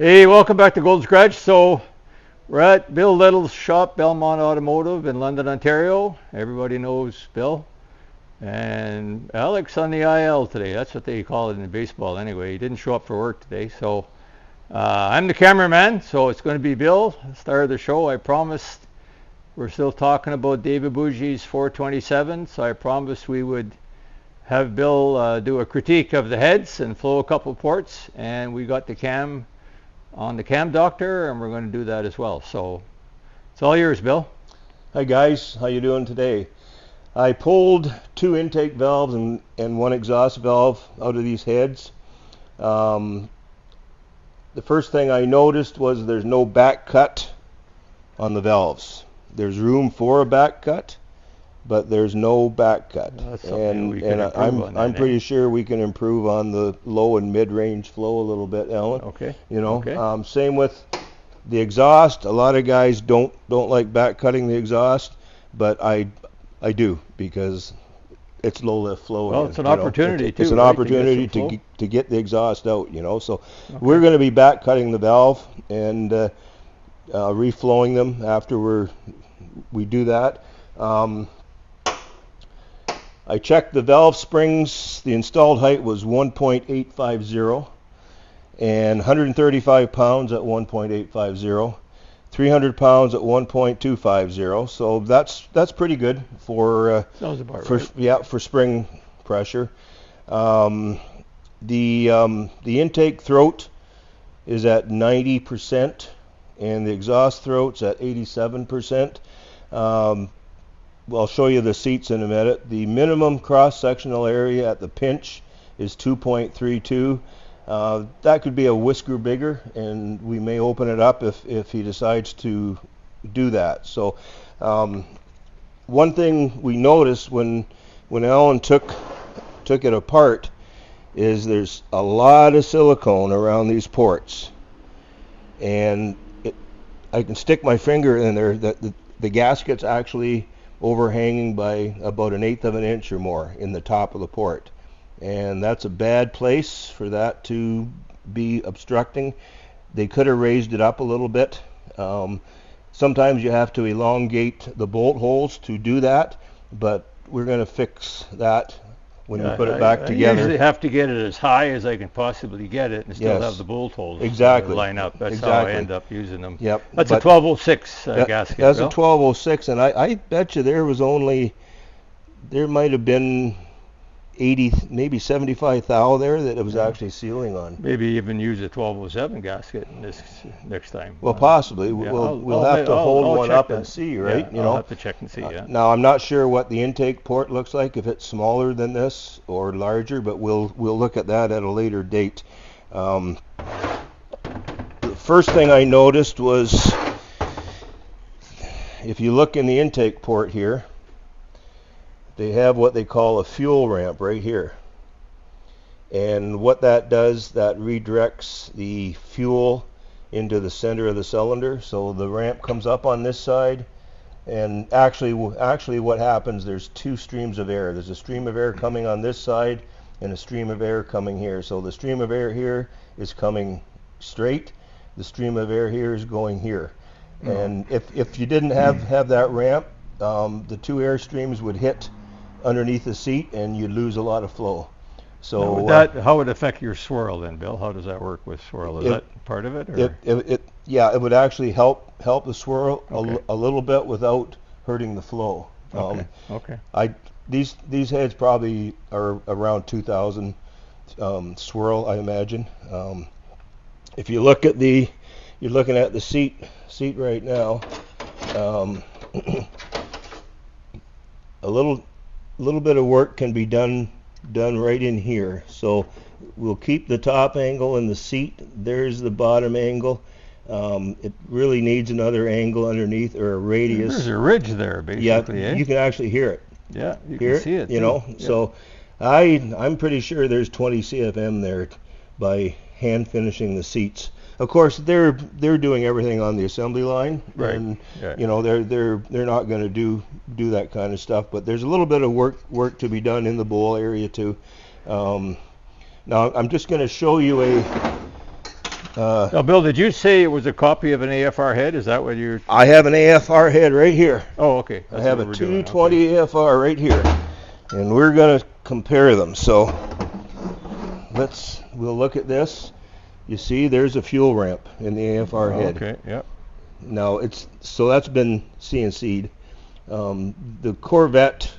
Hey, welcome back to Gold Scratch. So we're at Bill Little's shop, Belmont Automotive in London, Ontario. Everybody knows Bill. And Alex on the IL today. That's what they call it in baseball anyway. He didn't show up for work today. So I'm the cameraman, so it's going to be Bill, star of the show. I promised we're still talking about David Bougie's 427, so I promised we would have Bill do a critique of the heads and flow a couple ports, and we got the cam on the cam doctor, and we're going to do that as well. So it's all yours, Bill. Hi guys, how you doing today? I pulled two intake valves and one exhaust valve out of these heads. The first thing I noticed was there's no back cut on the valves. There's room for a back cut, but there's no back cut. I'm pretty sure we can improve on the low and mid-range flow a little bit, Alan. Okay. You know, Okay. Same with the exhaust. A lot of guys don't like back cutting the exhaust, but I do, because it's low lift flow. Well, it's an opportunity too. It's an right, opportunity to get the exhaust out, you know. So we're going to be back cutting the valve and reflowing them after we do that. I checked the valve springs. The installed height was 1.850 and 135 pounds at 1.850, 300 pounds at 1.250. So that's pretty good for sounds about right. For spring pressure. The intake throat is at 90% and the exhaust throat's at 87%. I'll show you the seats in a minute. The minimum cross-sectional area at the pinch is 2.32. That could be a whisker bigger, and we may open it up if he decides to do that. So one thing we noticed when Alan took it apart is there's a lot of silicone around these ports, and I can stick my finger in there. The gasket's actually overhanging by about 1/8 of an inch or more in the top of the port, and that's a bad place for that to be obstructing. They could have raised it up a little bit. Sometimes you have to elongate the bolt holes to do that, but we're going to fix that when we put it back together. I usually have to get it as high as I can possibly get it and still have the bolt holes line up. That's how I end up using them. Yep. That's a 1206 gasket. That's a 1206, and I bet you there might have been 80, maybe 75 thou there that it was actually sealing on. Maybe even use a 1207 gasket in this next time. Well, possibly. We'll have to hold one up and see, right? Yeah, I'll have to check and see, yeah. Now, I'm not sure what the intake port looks like, if it's smaller than this or larger, but we'll look at that at a later date. The first thing I noticed was, if you look in the intake port here, they have what they call a fuel ramp right here. And what that does, that redirects the fuel into the center of the cylinder. So the ramp comes up on this side, and actually what happens, there's two streams of air. There's a stream of air coming on this side and a stream of air coming here. So the stream of air here is coming straight. The stream of air here is going here. And if you didn't have that ramp, the two air streams would hit underneath the seat and you'd lose a lot of flow. So how would it affect your swirl then, Bill? How does that work with swirl? Is that part of it? Or? It would actually help the swirl a little bit without hurting the flow. Okay. These heads probably are around 2,000 swirl, I imagine. If you look at you're looking at the seat right now. A little bit of work can be done right in here. So we'll keep the top angle in the seat. There's the bottom angle. It really needs another angle underneath, or a radius. There's a ridge there, basically. Yeah, you can actually hear it. Yeah, you can see it. You know, yeah. So I'm pretty sure there's 20 CFM there by hand finishing the seats. Of course, they're doing everything on the assembly line, right? And you know, they're not going to do that kind of stuff. But there's a little bit of work to be done in the bowl area too. Now I'm just going to show you Now, Bill, did you say it was a copy of an AFR head? Is that what you're... I have an AFR head right here. Oh, okay. I have a 220 AFR right here, and we're going to compare them. So we'll look at this. You see, there's a fuel ramp in the AFR head. Okay, yep. Now so that's been CNC'd. The Corvette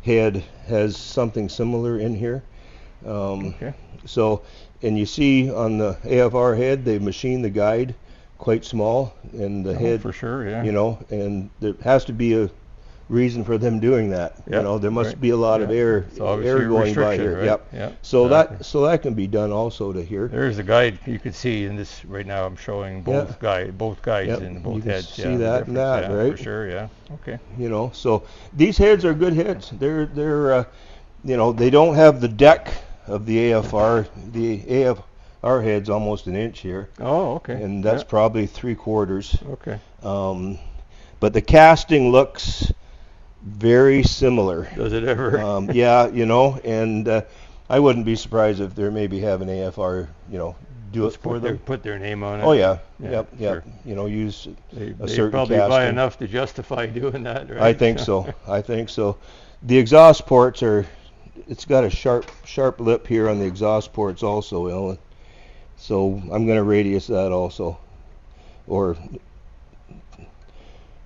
head has something similar in here. Okay. So, and you see on the AFR head, they've machined the guide quite small, and the head, for sure, yeah. you know, and there has to be a reason for them doing that. Yep, You know, there must be a lot of air going by here. Right? Yep. So that can be done also to here. There's the guide you can see in this right now. I'm showing both guides in both you can heads. See that and that, right? For sure, yeah. Okay. You know, so these heads are good heads. They're you know, they don't have the deck of the AFR. The AFR head's almost an inch here. Oh, okay. And that's probably 3/4. Okay. But the casting looks very similar. Does it ever? Yeah, you know, and I wouldn't be surprised if they're maybe having AFR, you know, do it for them. Put their name on it. Oh yeah, Yep. Sure. You know, use they certain probably casting. buy enough to justify doing that, right? I think so. I think so. The exhaust ports it's got a sharp lip here on the exhaust ports also, Ellen. So I'm going to radius that also, or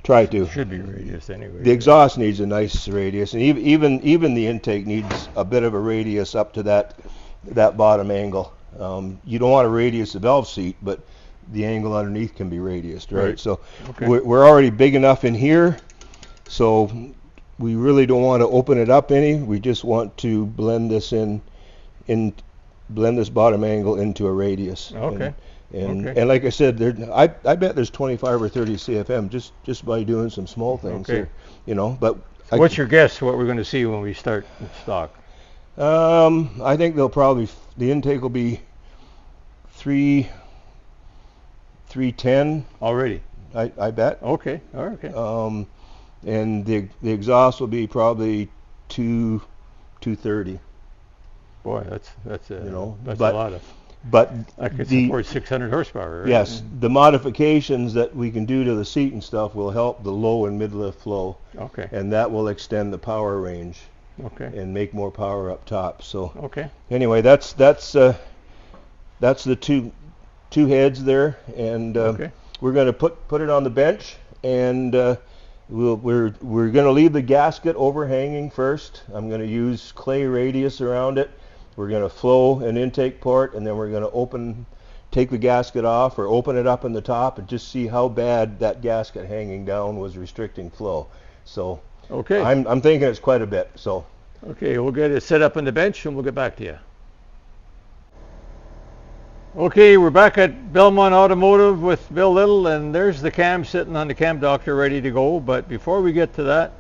try to. Should be radius anyway. The exhaust needs a nice radius, and even the intake needs a bit of a radius up to that bottom angle. You don't want to radius the valve seat, but the angle underneath can be radiused, right? So we're already big enough in here, so we really don't want to open it up any. We just want to blend this blend this bottom angle into a radius. Okay. And like I said, I bet there's 25 or 30 CFM just by doing some small things here, you know. But what's your guess what we're going to see when we start stock? I think the intake will be 310 already. I bet. Okay. Okay. And the exhaust will be probably 230. Boy, that's a a lot of. But I could support 600 horsepower. Right? Yes, the modifications that we can do to the seat and stuff will help the low and mid lift flow. Okay. And that will extend the power range. Okay. And make more power up top. So. Okay. Anyway, that's the two heads there, and we're going to put it on the bench, and we're going to leave the gasket overhanging first. I'm going to use clay radius around it. We're going to flow an intake port, and then we're going to take the gasket off or open it up in the top and just see how bad that gasket hanging down was restricting flow. So I'm thinking it's quite a bit. So we'll get it set up on the bench and we'll get back to you. Okay, we're back at Belmont Automotive with Bill Little, and there's the cam sitting on the cam doctor ready to go. But before we get to that,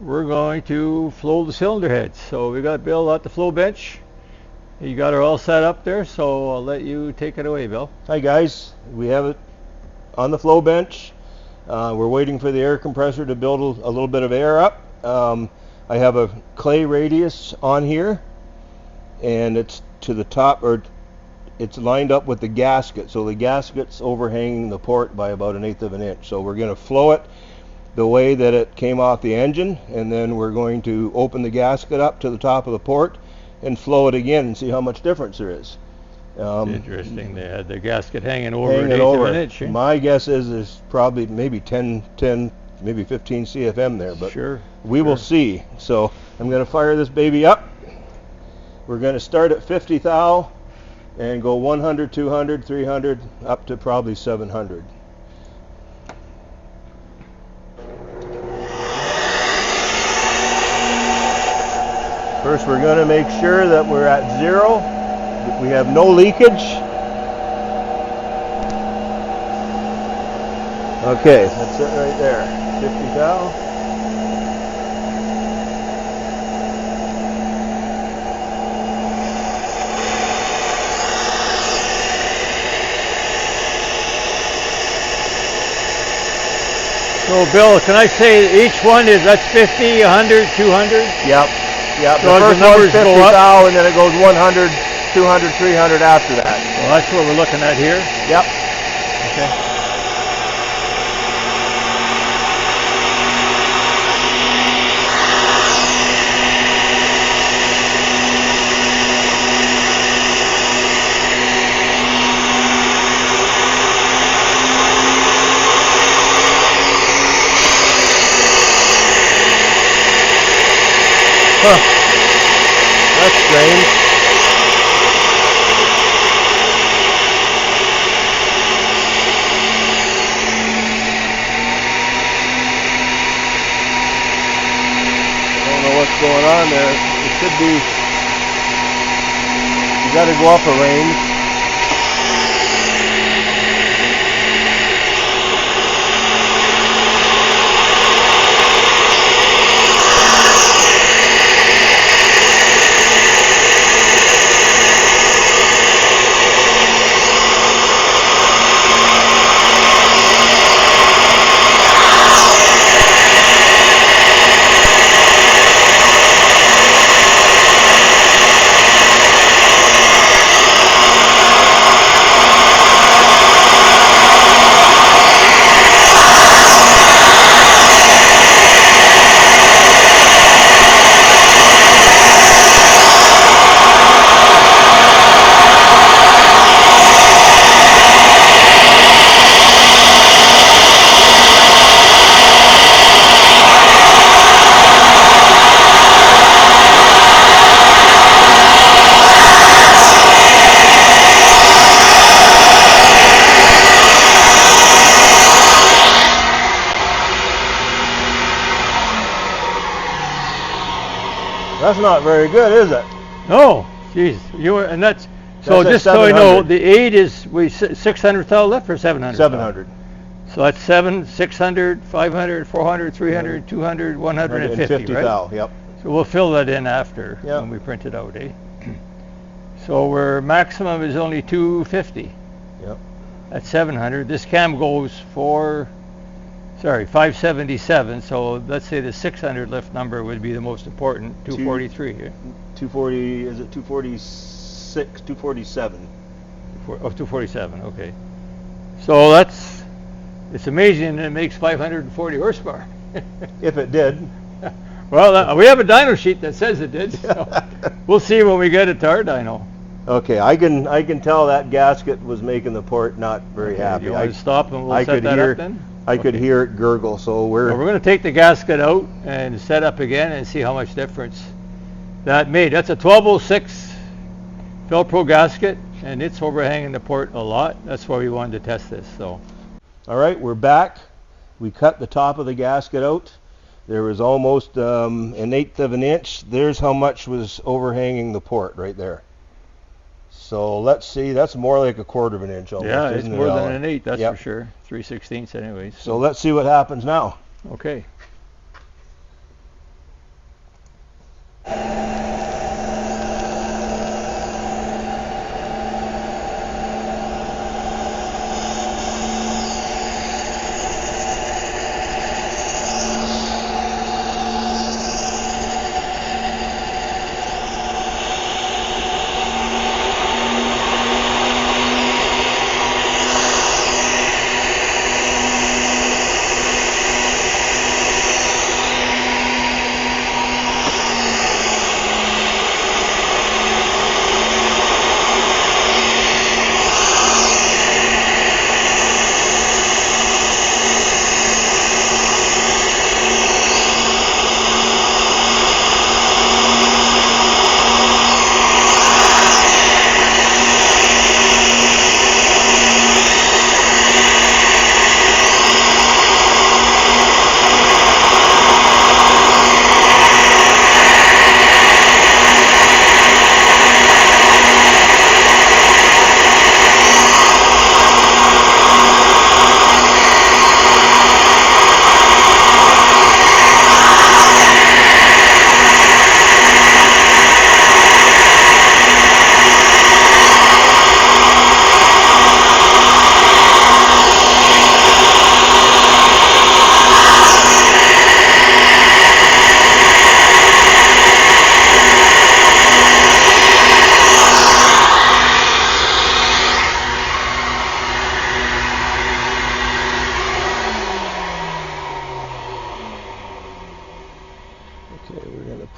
we're going to flow the cylinder heads. So we got Bill at the flow bench. You got her all set up there, so I'll let you take it away, Bill. Hi guys, we have it on the flow bench. We're waiting for the air compressor to build a little bit of air up. I have a clay radius on here, and it's to the top, or it's lined up with the gasket. So the gasket's overhanging the port by about 1/8 of an inch. So we're going to flow it the way that it came off the engine, and then we're going to open the gasket up to the top of the port and flow it again and see how much difference there is. Interesting. They had the gasket hanging over 1/8 of an inch. My guess is there's probably maybe 10, maybe 15 CFM there, but we will see. So I'm going to fire this baby up. We're going to start at 50 thou and go 100, 200, 300, up to probably 700. First, we're going to make sure that we're at 0. We have no leakage. Okay, that's it right there. 50 thou. So, Bill, can I say each one that's 50, 100, 200? Yep. So the first numbers 50 go up, thou, and then it goes 100, 200, 300 after that. Well, that's what we're looking at here. Yep. Okay. Huh. That's strange. I don't know what's going on there. It should be, you got to go up a range. That's not very good, is it? No, geez, you were, and that's so. That's Just so you know, 700. the 8 is 600 thou lift or 700. 700. So that's 7, 600, 500, 400, 300, 200, 150, right? thou, yep. So we'll fill that in after Yep. when we print it out, eh? So our maximum is only 250. Yep. At 700. This cam goes 577. So let's say the 600 lift number would be the most important. 243 here. 240, is it 246, 247? 247. Okay. So it's amazing that it makes 540 horsepower. If it did. Well, we have a dyno sheet that says it did. So we'll see when we get it to our dyno. Okay, I can tell that gasket was making the port not very happy. You want to stop and we'll I set could that hear, up then? I could hear it gurgle, so Well, we're going to take the gasket out and set up again and see how much difference that made. That's a 1206 Velcro gasket, and it's overhanging the port a lot. That's why we wanted to test this. So, all right, we're back. We cut the top of the gasket out. There was almost an 1/8 of an inch. There's how much was overhanging the port right there. So let's see, that's more like 1/4 of an inch almost. yeah, it's isn't it, more than Alan? an 8, that's Yep. for sure. 3/16 anyways. So let's see what happens now. Okay.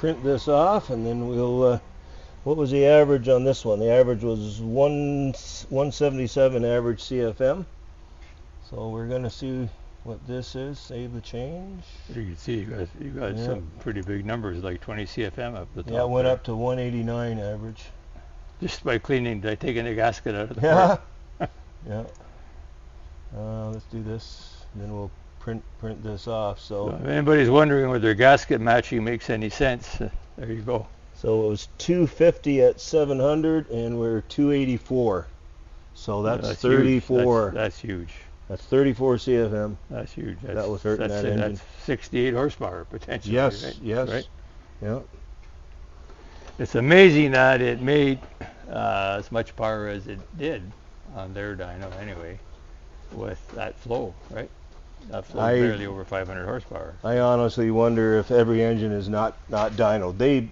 print this off, and then we'll. What was the average on this one? The average was 177 average CFM. So we're going to see what this is. Save the change. You can see you got some pretty big numbers, like 20 CFM up the top. Yeah, it went up to 189 average. Just by taking the gasket out of the port. Yeah. Let's do this, and then we'll print this off. So if anybody's wondering whether gasket matching makes any sense, there you go. So it was 250 at 700, and we're 284. So that's 34. Huge. That's huge. That's 34 CFM. That's huge. That was hurting that engine. That's 68 horsepower potentially. Yes, right? yes. Right? Yeah. It's amazing that it made as much power as it did on their dyno anyway, with that flow, right? That flow barely over 500 horsepower. I honestly wonder if every engine is not dyno. They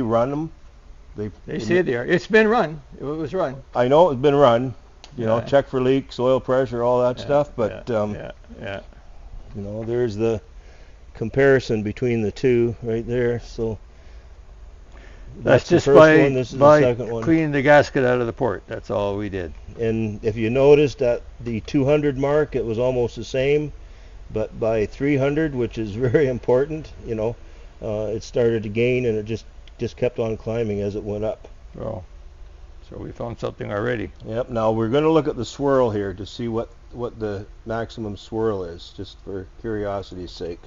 run them. They say they are. It's been run. It was run. I know it's been run. You know, check for leaks, oil pressure, all that stuff. But you know, there's the comparison between the two right there. So that's just the first one. This is the second one. Cleaning the gasket out of the port. That's all we did. And if you noticed at the 200 mark, it was almost the same. But by 300, which is very important, you know, it started to gain, and it just kept on climbing as it went up. Oh, so we found something already. Yep. Now we're going to look at the swirl here to see what the maximum swirl is, just for curiosity's sake.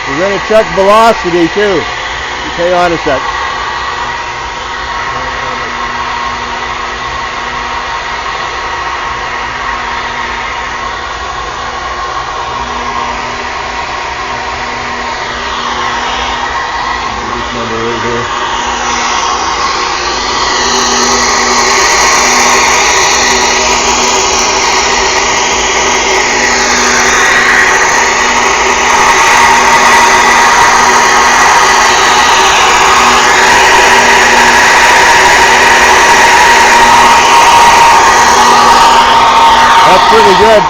We're going to check velocity too. Hang on a sec. This number right here. That's pretty good.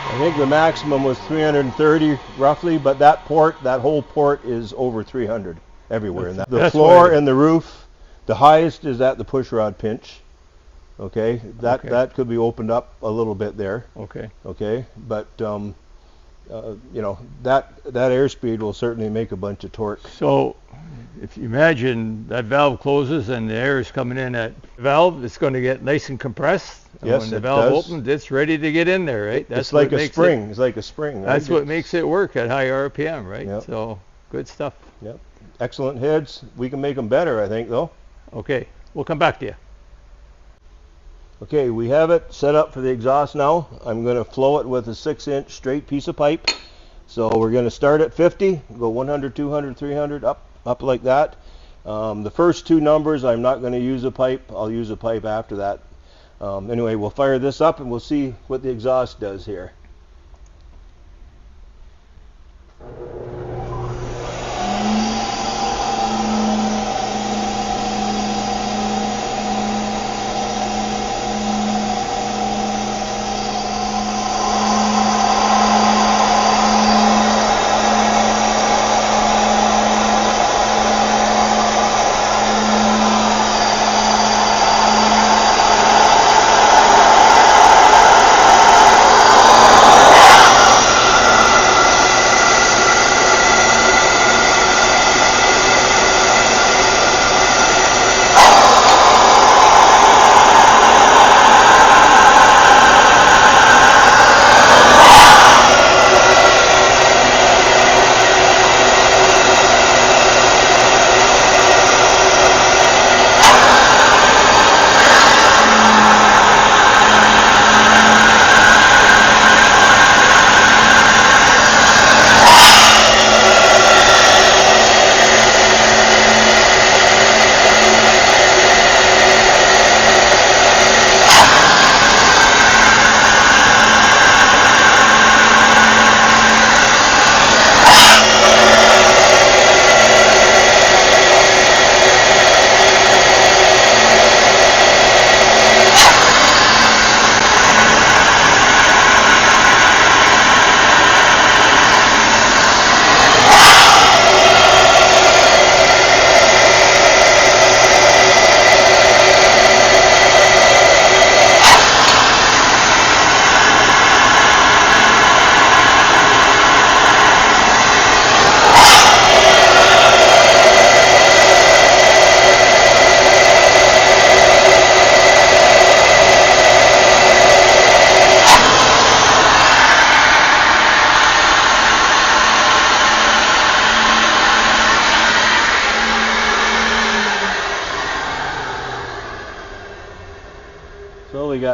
I think the maximum was 330 roughly, but that whole port is over 300 everywhere. And the floor and the roof, the highest is at the pushrod pinch. Okay, that could be opened up a little bit there. Okay, but you know, that airspeed will certainly make a bunch of torque. So if you imagine that valve closes and the air is coming in at the valve, it's going to get nice and compressed. And yes, when the valve opens, it's ready to get in there, right? That's like a spring. It's like a spring. Right? That's what makes it work at high RPM, right? Yep. So good stuff. Yep. Excellent heads. We can make them better, I think, though. Okay, we'll come back to you. Okay, we have it set up for the exhaust now. I'm going to flow it with a 6-inch straight piece of pipe. So we're going to start at 50, go 100, 200, 300, up like that. The first two numbers, I'm not going to use a pipe. I'll use a pipe after that. Anyway, we'll fire this up and we'll see what the exhaust does here.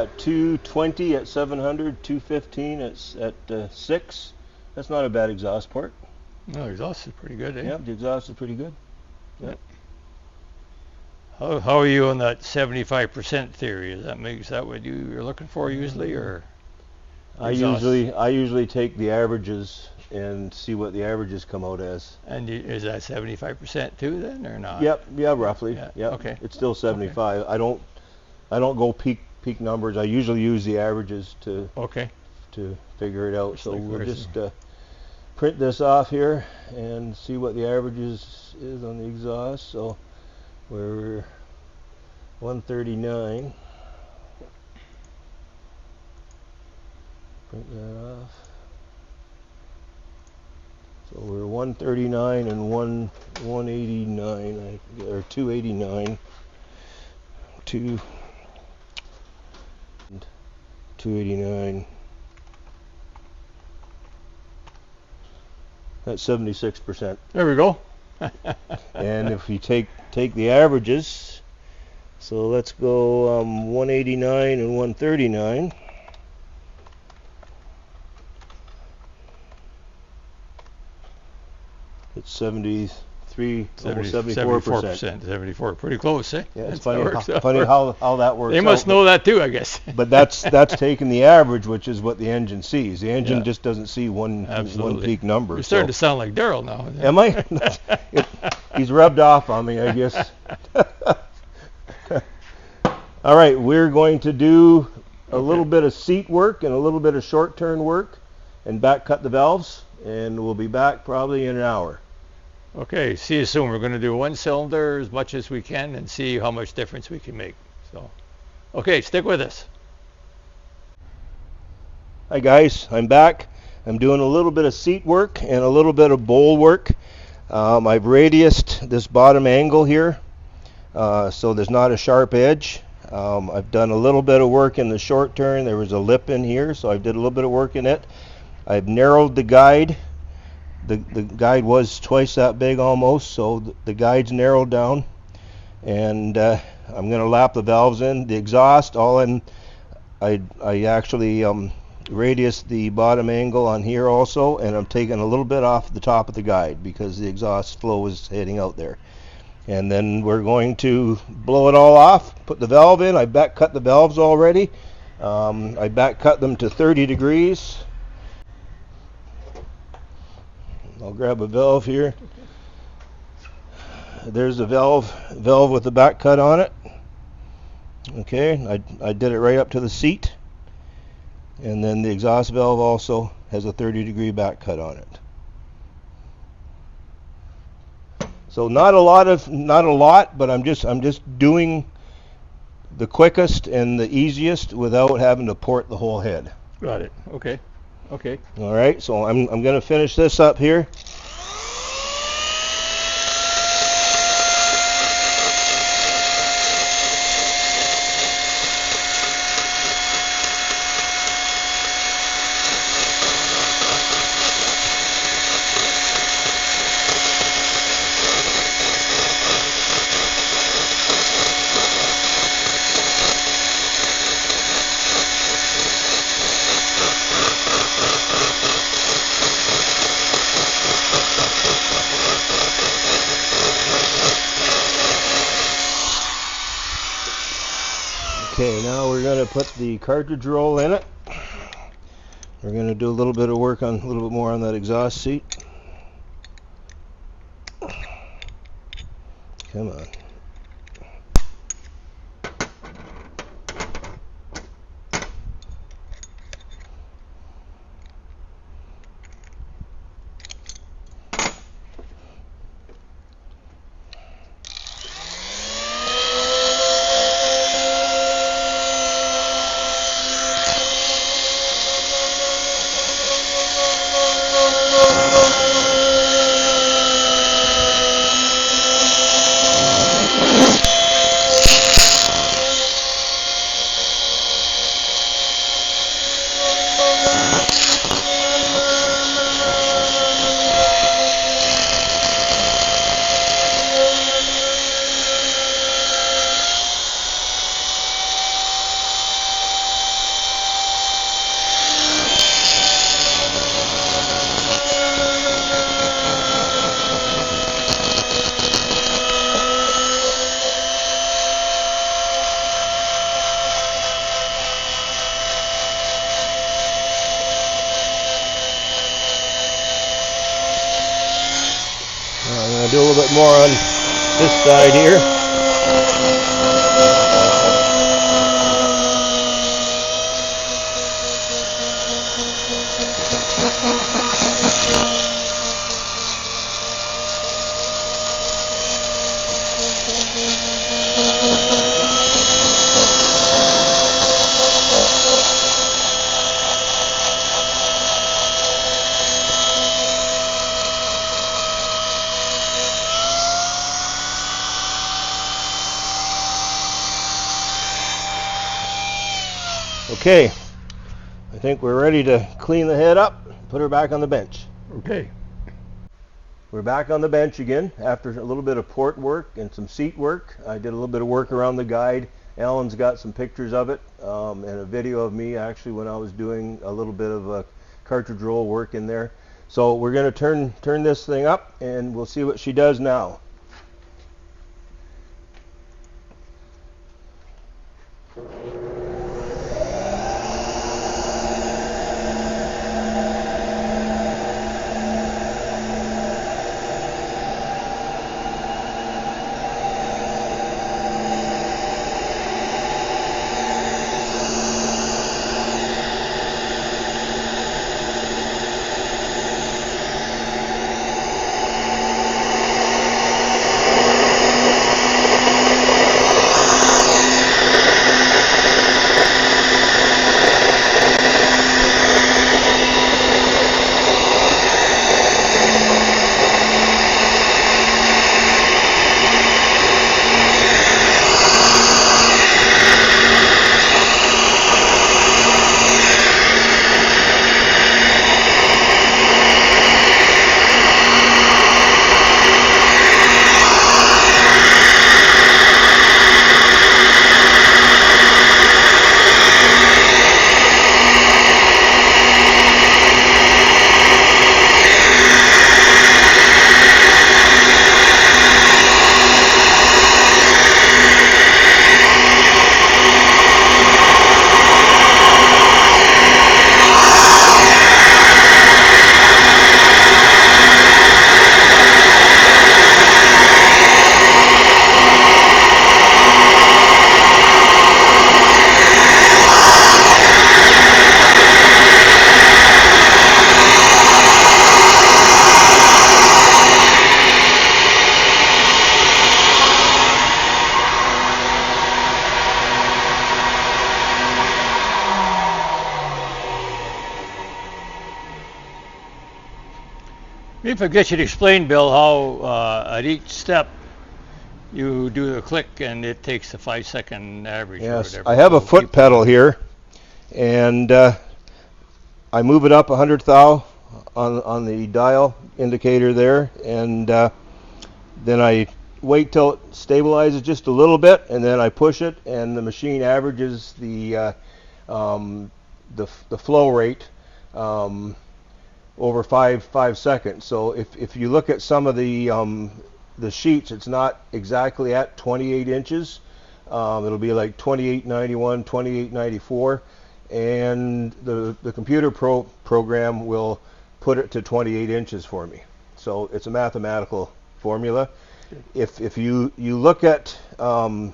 got 220 at 700, 215 at 6. That's not a bad exhaust port. No, the exhaust is pretty good, eh? Yeah, the exhaust is pretty good. Yep. How are you on that 75% theory? Is that what you're looking for usually, or? I usually take the averages and see what the averages come out as. And is that 75% too then, or not? Yep. Yeah. Roughly. Yeah. Yep. Okay. It's still 75. Okay. I don't go peak numbers. I usually use the averages to figure it out. So we'll just print this off here and see what the averages is on the exhaust. So we're 139. Print that off. So we're 139 and 189, or 289. 289. That's 76%. There we go. And if we take the averages, so let's go 189 and 139. It's 73, almost 74%. 74, pretty close, eh? Yeah, it's funny how that works. They must know that too, I guess. But that's taking the average, which is what the engine sees. The engine just doesn't see one peak number. You're starting to sound like Daryl now. Am I? He's rubbed off on me, I guess. All right, we're going to do a little bit of seat work and a little bit of short turn work and back cut the valves, and we'll be back probably in an hour. Okay, see you soon. We're going to do one cylinder as much as we can and see how much difference we can make. So, okay, stick with us. Hi guys, I'm back. I'm doing a little bit of seat work and a little bit of bowl work. I've radiused this bottom angle here so there's not a sharp edge. I've done a little bit of work in the short turn. There was a lip in here, so I did a little bit of work in it. I've narrowed the guide. The guide was twice that big almost, so the guide's narrowed down. And I'm going to lap the valves in. The exhaust, I actually radiused the bottom angle on here also, and I'm taking a little bit off the top of the guide because the exhaust flow is heading out there. And then we're going to blow it all off, put the valve in. I back cut the valves already. I back cut them to 30 degrees. I'll grab a valve here. There's a valve with the back cut on it. Okay, I did it right up to the seat. And then the exhaust valve also has a 30-degree back cut on it. So not a lot, but I'm just doing the quickest and the easiest without having to port the whole head. Got it. Okay. Okay. All right, so I'm going to finish this up here. Okay, now we're going to put the cartridge roll in it. We're going to do a little bit of work on a little bit more on that exhaust seat. Come on. do a little bit more on this side here. Okay, I think we're ready to clean the head up, put her back on the bench. Okay. We're back on the bench again after a little bit of port work and some seat work. I did a little bit of work around the guide. Alan's got some pictures of it and a video of me actually when I was doing a little bit of cartridge roll work in there. So we're going to turn this thing up and we'll see what she does now. If I get you to explain, Bill, how at each step you do the click and it takes the 5-second average. Yes, or whatever. I have a foot pedal here, and I move it up 100 thou on the dial indicator there, and then I wait till it stabilizes just a little bit, and then I push it, and the machine averages the flow rate over five seconds. So if you look at some of the sheets, it's not exactly at 28 inches. It'll be like 28.91, 28.94, and the computer program will put it to 28 inches for me. So it's a mathematical formula. If you look at the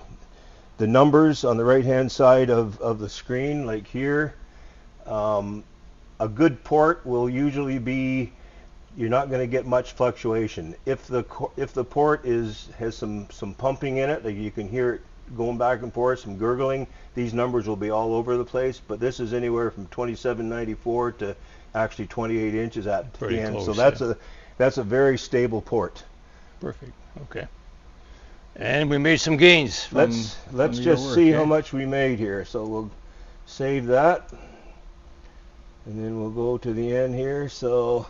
numbers on the right hand side of the screen, like here, a good port will usually be, you're not going to get much fluctuation. If the port has some pumping in it, like you can hear it going back and forth, some gurgling, these numbers will be all over the place. But this is anywhere from 27.94 to actually 28 inches at Pretty the end. close, So that's a very stable port. Perfect. Okay. And we made some gains. Let's just see how much we made here. So we'll save that, and then we'll go to the end here. So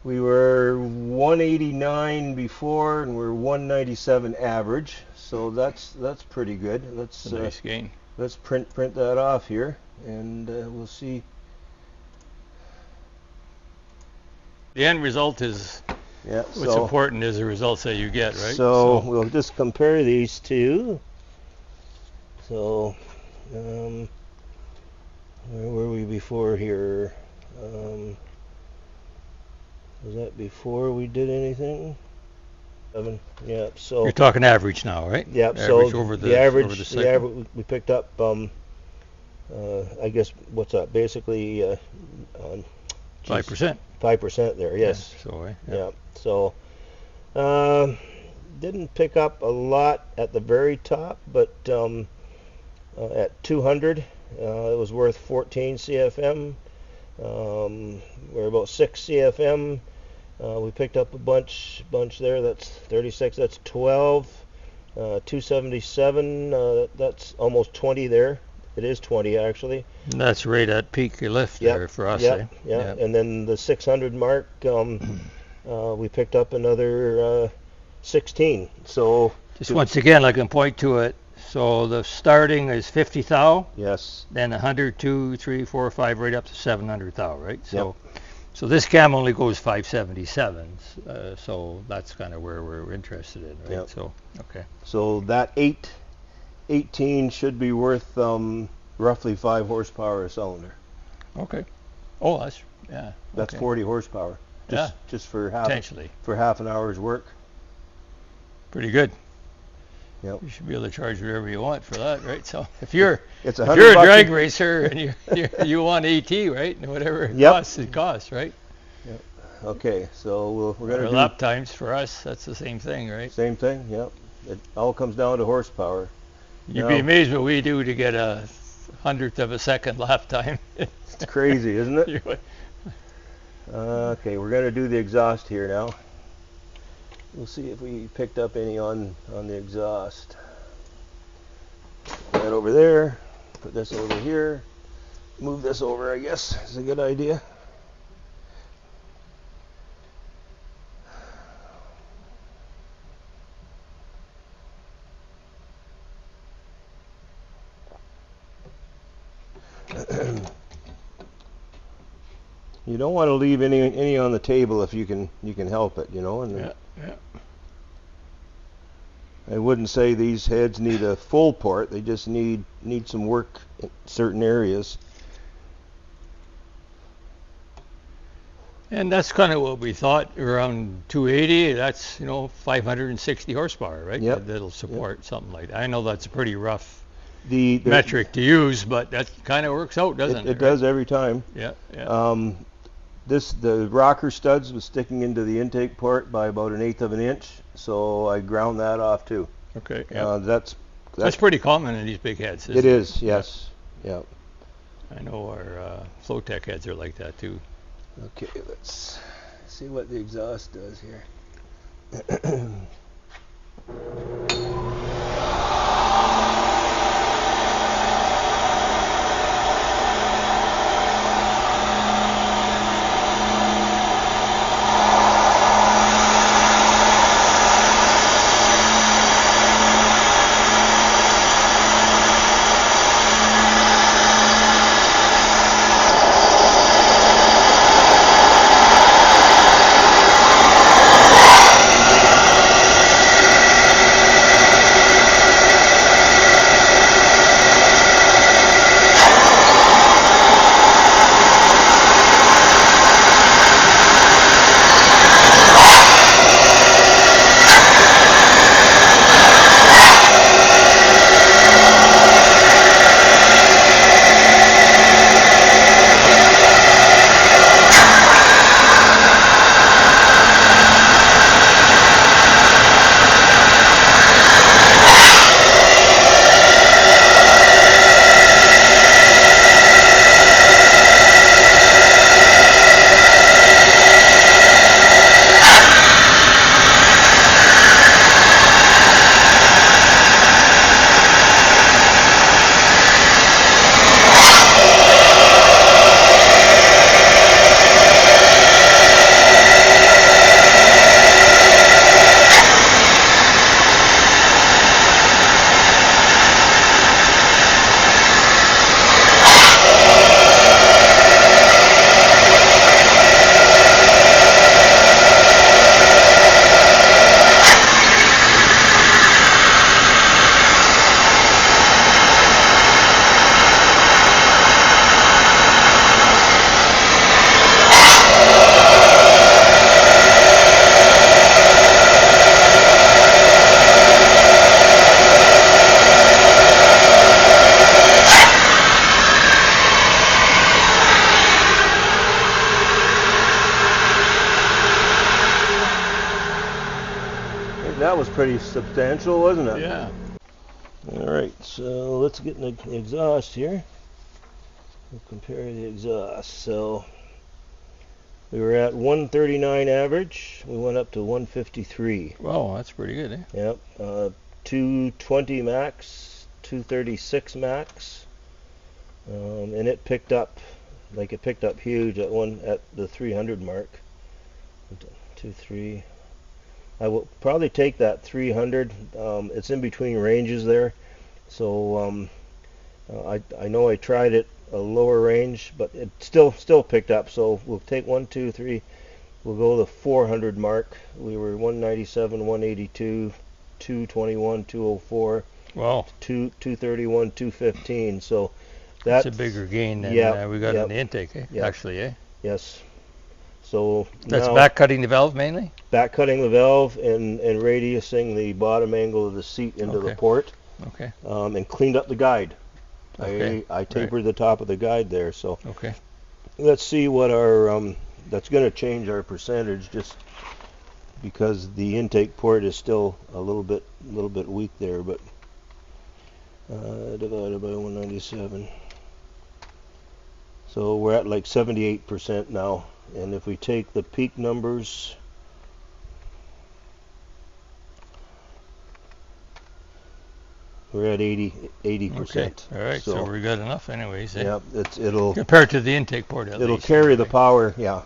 we were 189 before, and we're 197 average. So that's pretty good. Let's a nice gain. Let's print that off here, and we'll see. The end result is what's important is the results that you get, right? So we'll just compare these two. So where were we before here? Was that before we did anything? Yeah. So You're talking average now, right? yeah. Average So over the average, over the cycle. we picked up. I guess what's that? Basically, 5%. 5% there. Yes. Yeah, so, Yeah. So didn't pick up a lot at the very top, but at 200, it was worth 14 CFM. We're about 6 CFM. We picked up a bunch there. That's 36. That's 12. 277. That's almost 20 there. It is 20 actually. And that's right at peak lift there for us. Yeah. And then the 600 mark, we picked up another 16. So just once again, I can point to it. So the starting is 50 thou. Yes. Then 100, 2, 3, 4, 5, right up to 700 thou, right? So, so this cam only goes 577. So that's kind of where we're interested in, right? Yep. So, okay. So that 18 should be worth roughly 5 horsepower a cylinder. Okay. Oh, That's 40 horsepower. Just for half an hour's work. Pretty good. Yep. You should be able to charge whatever you want for that, right? So if you're a drag racer and you want AT, right, and whatever it costs, right? Yep. Okay, so we're gonna do lap times for us. That's the same thing, right? Same thing. Yep. It all comes down to horsepower. You'd be amazed what we do to get a 100th of a second lap time. It's crazy, isn't it? Okay, we're gonna do the exhaust here now. We'll see if we picked up any on the exhaust. Put that over there. Put this over here. Move this over, I guess, is a good idea. You don't want to leave any on the table if you can help it, you know. And I wouldn't say these heads need a full port. They just need some work in certain areas. And that's kind of what we thought around 280. That's 560 horsepower, right? Yep. That'll support something like that. I know that's a pretty rough metric to use, but that kind of works out, doesn't it? It does every time. Yeah. The rocker studs was sticking into the intake port by about 1/8 of an inch, so I ground that off too. Okay. Yeah. That's pretty common in these big heads. It is. Yes. Yeah. I know our Flowtech heads are like that too. Okay, let's see what the exhaust does here. That was pretty substantial, wasn't it? Yeah. All right, so let's get the exhaust here. We'll compare the exhaust. So we were at 139 average. We went up to 153. Wow, that's pretty good, eh? Yep. 220 max, 236 max, and it picked up, huge at the 300 mark. 2, 3. I will probably take that 300. It's in between ranges there, so I know I tried it a lower range, but it still picked up. So we'll take 1, 2, 3. We'll go the 400 mark. We were 197, 182, 221, 204. Wow. 231, 215. So that's a bigger gain than we got in the intake, eh? Yep. Actually, eh? Yes. So that's back cutting the valve mainly? Back cutting the valve and radiusing the bottom angle of the seat into the port. Okay. And cleaned up the guide. Okay. I tapered the top of the guide there. So okay. Let's see what our that's going to change our percentage, just because the intake port is still a little bit weak there, but divided by 197. So we're at like 78% now, and if we take the peak numbers, we're at 80%. Okay. All right. So we're good enough, anyways. Eh? Yeah. It'll compared to the intake port. It'll carry the power. Yeah.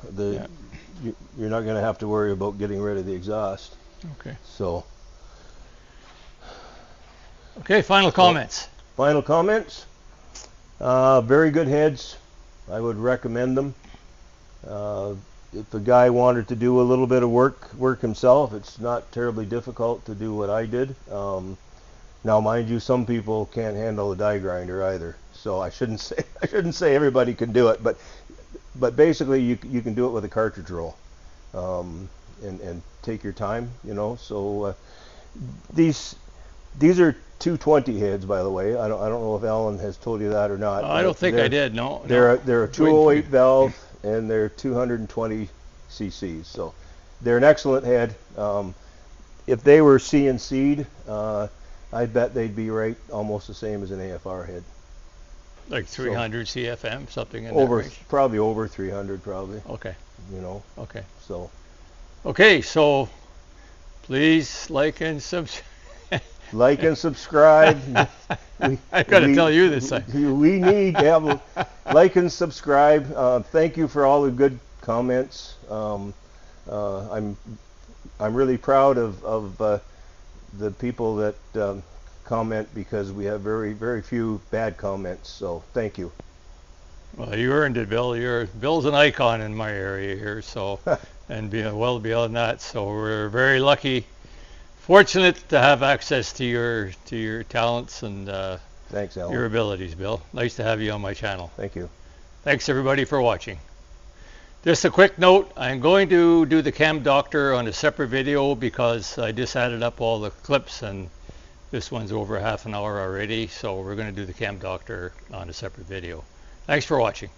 You're not going to have to worry about getting rid of the exhaust. Okay. So. Okay. Final comments. Final comments. Very good heads. I would recommend them. If a guy wanted to do a little bit of work himself, it's not terribly difficult to do what I did. Now, mind you, some people can't handle a die grinder either, so I shouldn't say everybody can do it, but basically you can do it with a cartridge roll, and take your time, you know. So these are 220 heads, by the way. I don't know if Alan has told you that or not. I don't think I did. No. They're a 208 valve, and they're 220 cc's, so they're an excellent head. If they were CNC'd, I bet they'd be right almost the same as an AFR head. Like 300 CFM, something in that range? Probably over 300, probably. Okay. You know. Okay. So. Okay, so please like and subscribe. Like and subscribe. I got to tell you this. We need to have like and subscribe. Thank you for all the good comments. I'm really proud of the people that comment, because we have very few bad comments. So thank you. Well, you earned it, Bill. Bill's an icon in my area here. So, and well beyond that. So we're very lucky. Fortunate to have access to your talents and thanks, Alan. Your abilities, Bill. Nice to have you on my channel. Thank you. Thanks everybody for watching. Just a quick note, I'm going to do the Cam Doctor on a separate video because I just added up all the clips and this one's over half an hour already, so we're going to do the Cam Doctor on a separate video. Thanks for watching.